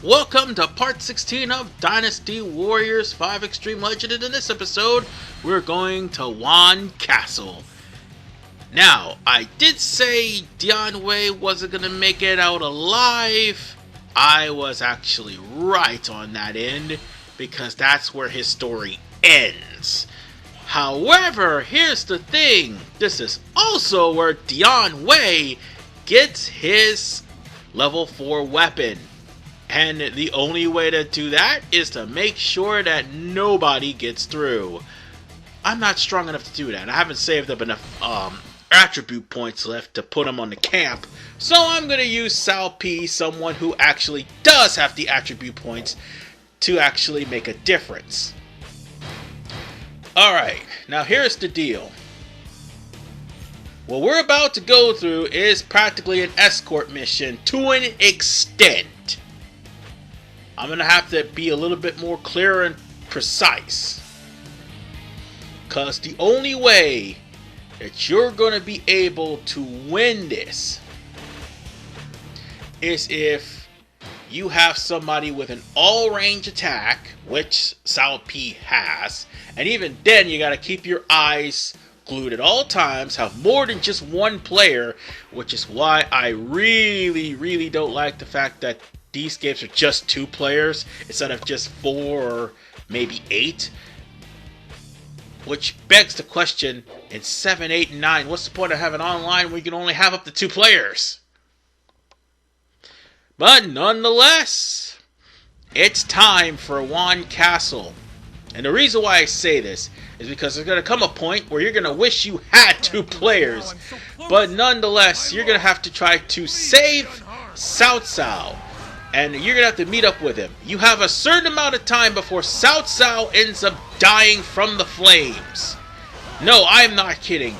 Welcome to part 16 of Dynasty Warriors 5 Extreme Legend, and in this episode, we're going to Wan Castle. Now, I did say Dian Wei wasn't going to make it out alive. I was actually right on that end, because that's where his story ends. However, here's the thing. This is also where Dian Wei gets his level 4 weapon. And the only way to do that is to make sure that nobody gets through. I'm not strong enough to do that. I haven't saved up enough attribute points left to put them on the camp. So I'm going to use Cao Cao, someone who actually does have the attribute points to actually make a difference. Alright, now here's the deal. What we're about to go through is practically an escort mission to an extent. I'm going to have to be a little bit more clear and precise. Because the only way that you're going to be able to win this is if you have somebody with an all-range attack, which Cao Cao has. And even then, you got to keep your eyes glued at all times, have more than just one player, which is why I really don't like the fact that these games are just 2 players instead of just 4 or maybe 8. Which begs the question, in 7, 8, and 9, what's the point of having online when you can only have up to 2 players? But nonetheless, it's time for Wan Castle. And the reason why I say this is because there's going to come a point where you're going to wish you had 2 players. But nonetheless, you're going to have to try to save Cao Cao. And you're going to have to meet up with him. You have a certain amount of time before Cao Cao ends up dying from the flames. No, I'm not kidding.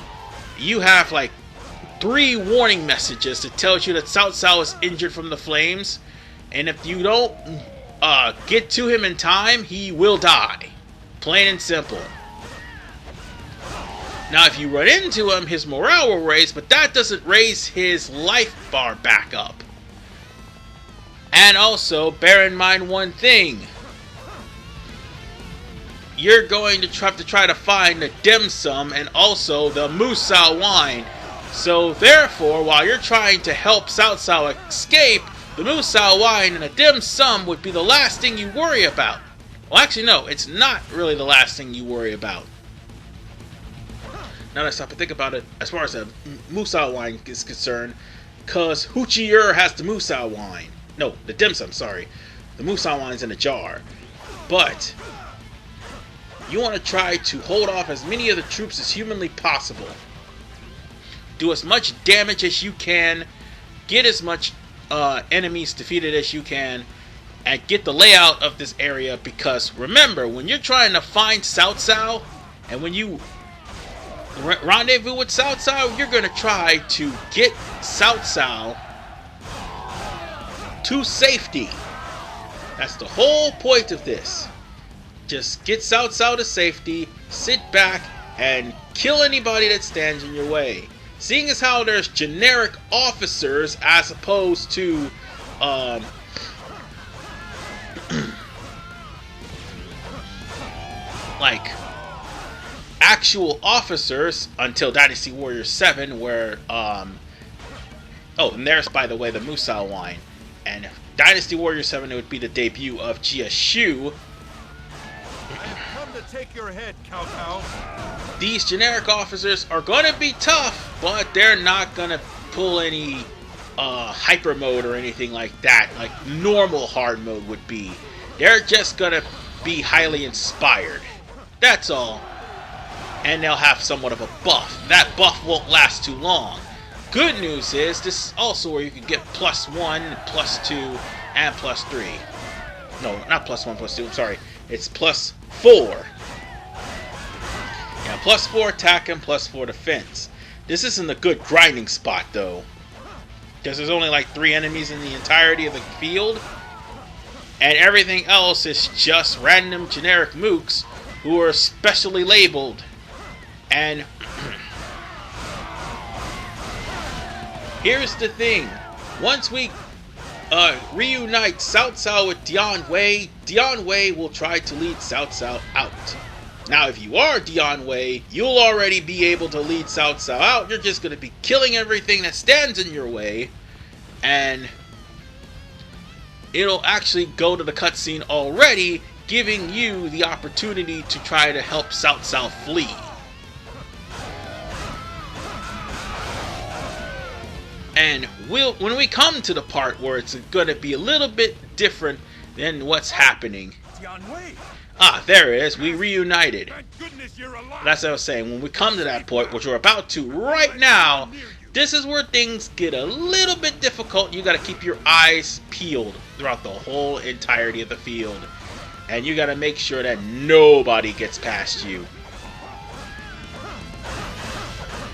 You have like 3 warning messages that tells you that Cao Cao is injured from the flames. And if you don't get to him in time, he will die. Plain and simple. Now, if you run into him, his morale will raise, but that doesn't raise his life bar back up. And also, bear in mind one thing. You're going to have to try to find the dim sum and also the Musou Wine. So therefore, while you're trying to help Cao Cao escape, the Musou Wine and the dim sum would be the last thing you worry about. Well, actually, no, it's not really the last thing you worry about. Now that I stop and think about it, as far as the Musou Wine is concerned, because Hoochier has the Musou Wine. No, the dim sum, sorry. The Musou Wine's in a jar. But you want to try to hold off as many of the troops as humanly possible. Do as much damage as you can. Get as much enemies defeated as you can. And get the layout of this area. Because remember, when you're trying to find Cao Cao, and when you rendezvous with Cao Cao, you're going to try to get Cao Cao to safety. That's the whole point of this. Just get Cao Cao to safety, sit back, and kill anybody that stands in your way. Seeing as how there's generic officers as opposed to like actual officers until Dynasty Warriors 7, where oh, and there's, by the way, the Musou Wine. And Dynasty Warriors 7, it would be the debut of Zhang Xiu. Come to take your head, Cao Cao. These generic officers are going to be tough, but they're not going to pull any hyper mode or anything like that, like normal hard mode would be. They're just going to be highly inspired. That's all. And they'll have somewhat of a buff. That buff won't last too long. Good news is, this is also where you can get +1, +2, and +3. No, not +1, +2, I'm sorry. It's +4. Yeah, +4 attack and +4 defense. This isn't a good grinding spot, though. Because there's only like 3 enemies in the entirety of the field. And everything else is just random generic mooks who are specially labeled. And here's the thing. Once we reunite Cao Cao with Dian Wei, Dian Wei will try to lead Cao Cao out. Now, if you are Dian Wei, you'll already be able to lead Cao Cao out. You're just going to be killing everything that stands in your way, and it'll actually go to the cutscene already, giving you the opportunity to try to help Cao Cao flee. And when we come to the part where it's going to be a little bit different than what's happening. Dian Wei. Ah, there it is. We reunited. Thank goodness you're alive. That's what I was saying. When we come to that point, which we're about to right now, this is where things get a little bit difficult. You got to keep your eyes peeled throughout the whole entirety of the field. And you got to make sure that nobody gets past you.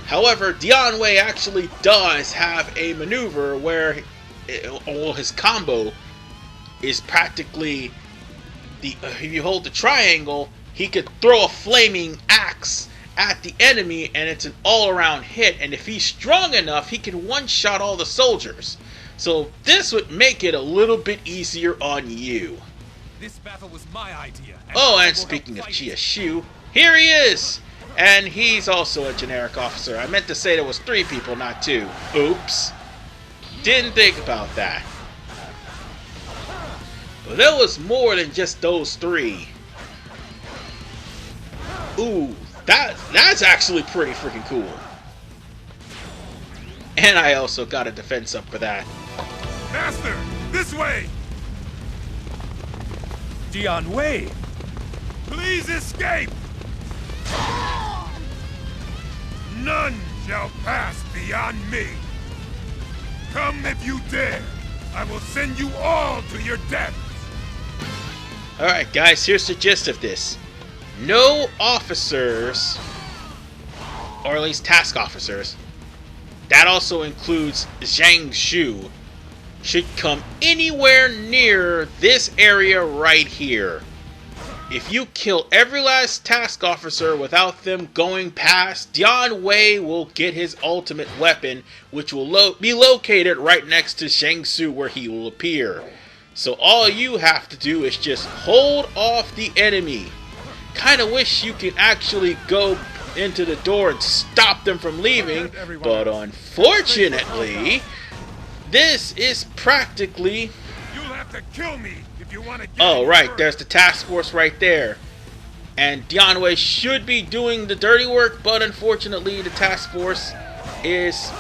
However, Dian Wei actually does have a maneuver where his combo is practically if you hold the triangle, he could throw a flaming axe at the enemy and it's an all-around hit, and if he's strong enough, he can one-shot all the soldiers. So this would make it a little bit easier on you. This battle was my idea. Oh, and speaking of Zhang Xiu, here he is! And he's also a generic officer. I meant to say there was 3 people, not 2. Oops. Didn't think about that. But there was more than just those 3. Ooh, that's actually pretty freaking cool. And I also got a defense up for that. Master, this way! Dian Wei, please escape! None shall pass beyond me. Come if you dare. I will send you all to your death. Alright guys, here's the gist of this. No officers, or at least task officers, that also includes Zhang Xiu, should come anywhere near this area right here. If you kill every last task officer without them going past, Dian Wei will get his ultimate weapon, which will be located right next to Zhang Xiu where he will appear. So all you have to do is just hold off the enemy. Kinda wish you could actually go into the door and stop them from leaving, but unfortunately, this is practically... You'll have to kill me if you want to get Oh, right, there's the task force right there. And Dian Wei should be doing the dirty work, but unfortunately the task force is,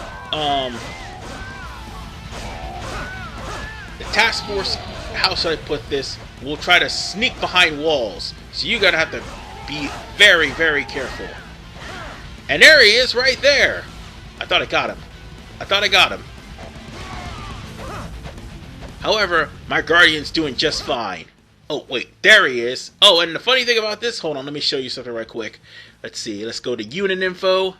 task force, how should I put this, will try to sneak behind walls. So you gotta have to be very, very careful. And there he is right there. I thought I got him. However, my Guardian's doing just fine. Oh, wait, there he is. Oh, and the funny thing about this, hold on, let me show you something right quick. Let's see, let's go to unit info.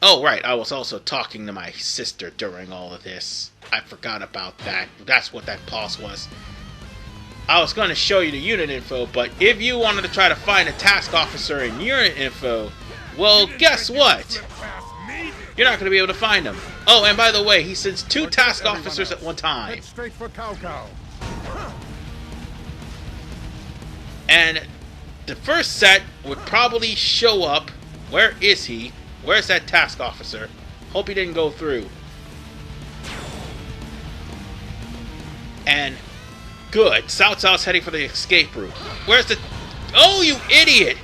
Oh, right, I was also talking to my sister during all of this. I forgot about that. That's what that pause was. I was going to show you the unit info, but if you wanted to try to find a task officer in unit info, well, guess what? You're not going to be able to find him. Oh, and by the way, he sends 2 task officers at one time. Head straight for Cao Cao. And the first set would probably show up. Where is he? Where's that task officer? Hope he didn't go through. And good. Cao Cao's heading for the escape route. Where's the... Oh, you idiot!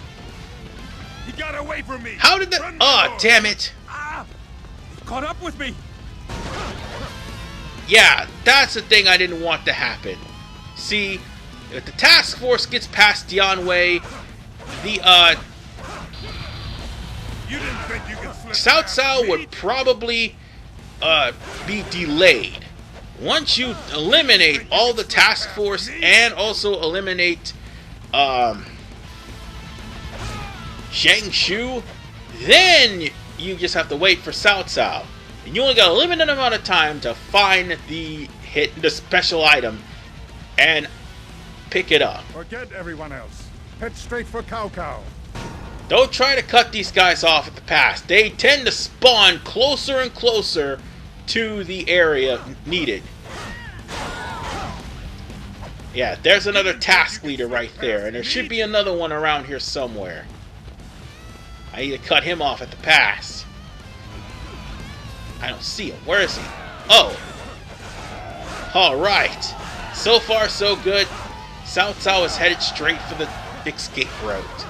He got away from me. How did that... Oh, damn it. He caught up with me. Yeah, that's the thing I didn't want to happen. See, if the task force gets past Dian Wei, the, You didn't think you could slip Cao past Cao me? would probably, be delayed. Once you eliminate all the task force and also eliminate, Zhang Xiu, then you just have to wait for Cao Cao. And you only got a limited amount of time to find the special item and pick it up. Forget everyone else. Head straight for Cao Cao. Don't try to cut these guys off at the pass. They tend to spawn closer and closer to the area needed. Yeah, there's another task leader right there, and there should be another one around here somewhere. I need to cut him off at the pass. I don't see him. Where is he? Oh! Alright. So far, so good. Cao Cao is headed straight for the escape route.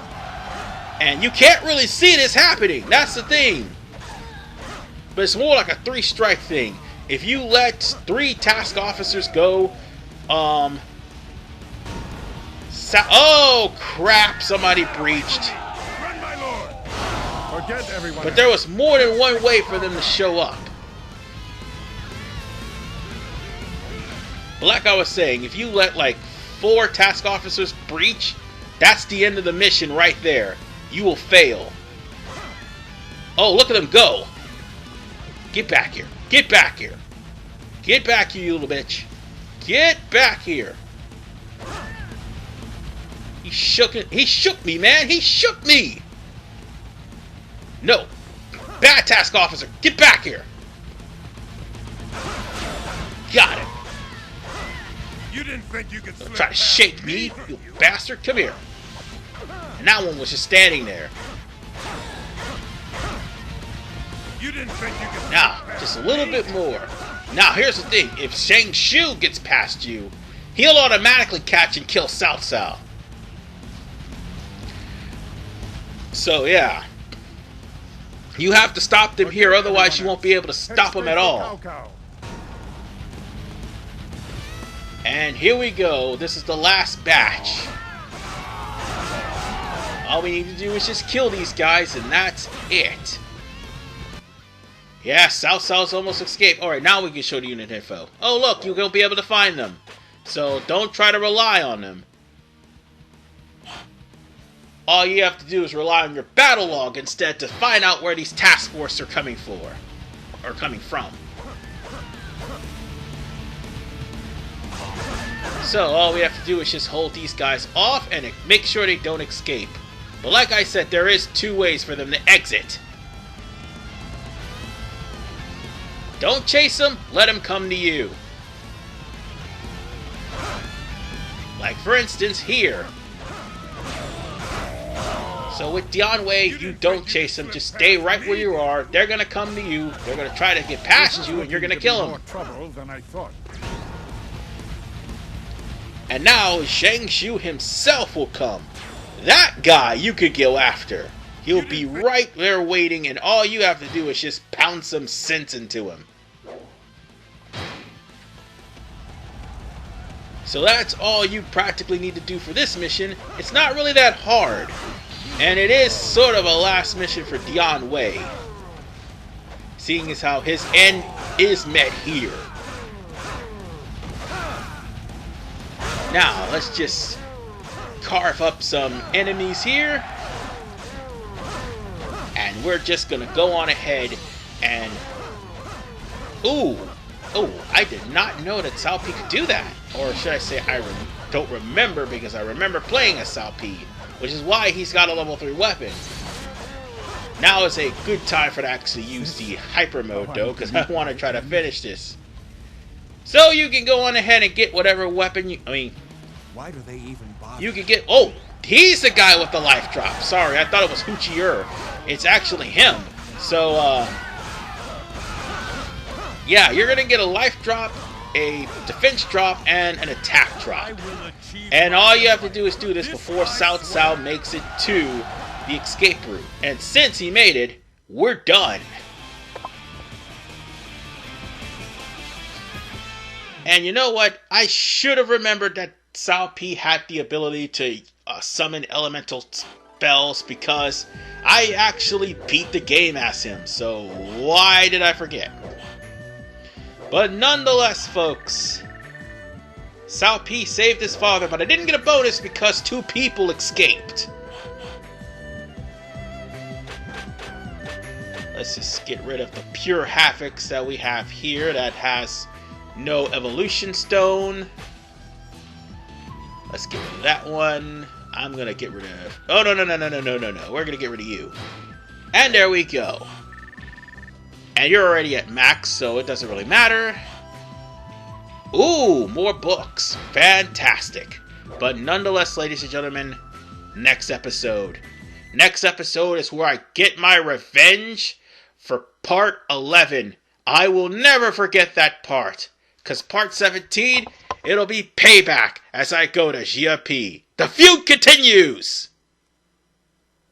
And you can't really see this happening. That's the thing. But it's more like a 3-strike thing. If you let 3 task officers go, oh crap! Somebody breached. Run, my lord. Forget everyone. But there was more than one way for them to show up. But like I was saying, if you let like 4 task officers breach, that's the end of the mission right there. You will fail. Oh, look at them go. Get back here. Get back here. Get back here, you little bitch. Get back here. He shook me, man. He shook me. No. Bad task officer. Get back here. Got it. You didn't think you could Try to shake me, you bastard. Come here. And that one was just standing there. You didn't think you could Now, just a little bit more. Now, here's the thing. If Zhang Xiu gets past you, he'll automatically catch and kill Cao Cao. So, yeah. You have to stop them here, otherwise you won't be able to stop them at all. And here we go. This is the last batch. All we need to do is just kill these guys, and that's it. Yeah, Cao Cao's almost escaped. Alright, now we can show the unit info. Oh, look, you're going to be able to find them. So, don't try to rely on them. All you have to do is rely on your battle log instead to find out where these task forces are coming for. Or coming from. So, all we have to do is just hold these guys off and make sure they don't escape. But like I said, there is 2 ways for them to exit. Don't chase them, let them come to you. Like for instance, here. So with Dian Wei, you don't chase them, just stay right where you are. They're gonna come to you, they're gonna try to get past you, and you're gonna kill them. More trouble than I thought. And now Zhang Xiu himself will come. That guy you could go after. He'll be right there waiting, and all you have to do is just pound some sense into him. So that's all you practically need to do for this mission. It's not really that hard. And it is sort of a last mission for Dian Wei. Seeing as how his end is met here. Now, let's just carve up some enemies here. And we're just gonna go on ahead and... Ooh! Oh, I did not know that Cao Pi could do that. Or should I say, I don't remember, because I remember playing as Cao Pi, which is why he's got a level 3 weapon. Now is a good time for to actually use the hyper mode, though, because I want to try to finish this. So you can go on ahead and get whatever weapon you... Why do they even bother? You can get... Oh, he's the guy with the life drop. Sorry, I thought it was Hoochier. It's actually him. So, yeah, you're going to get a life drop, a defense drop, and an attack drop. And all you have to do is do this before Cao Cao makes it to the escape route. And since he made it, we're done. And you know what? I should have remembered that Cao Pi had the ability to summon elemental spells, because I actually beat the game as him. So why did I forget? But nonetheless, folks, Cao Pi saved his father, but I didn't get a bonus because 2 people escaped. Let's just get rid of the pure Havocs that we have here that has no evolution stone. Let's get rid of that one. I'm gonna get rid of... Oh, no. We're gonna get rid of you. And there we go. And you're already at max, so it doesn't really matter. Ooh, more books. Fantastic. But nonetheless, ladies and gentlemen, next episode. Next episode is where I get my revenge for part 11. I will never forget that part. Because part 17, it'll be payback as I go to GP. The feud continues!